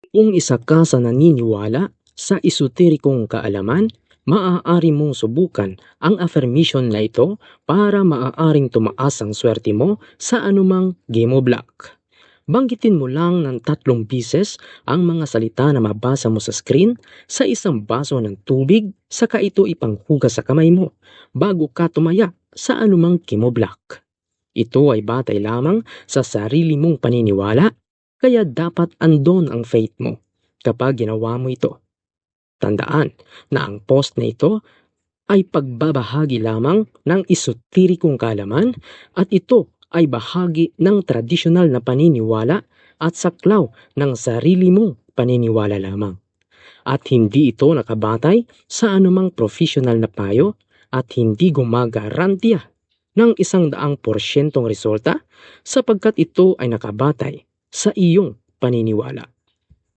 Kung isa ka sa naniniwala sa esoterikong kaalaman, maaari mong subukan ang affirmation na ito para maaaring tumaas ang swerte mo sa anumang game o block. Banggitin mo lang ng 3 beses ang mga salita na mabasa mo sa screen sa isang baso ng tubig, saka ito ipanghugas sa kamay mo bago ka tumaya sa anumang game o block. Ito ay batay lamang sa sarili mong paniniwala, kaya dapat andon ang faith mo kapag ginawa mo ito. Tandaan na ang post na ito ay pagbabahagi lamang ng esoterikong kaalaman at ito ay bahagi ng tradisyonal na paniniwala at saklaw ng sarili mong paniniwala lamang. At hindi ito nakabatay sa anumang professional na payo at hindi gumagarantiya ng 100% resulta sapagkat ito ay nakabatay sa iyong paniniwala.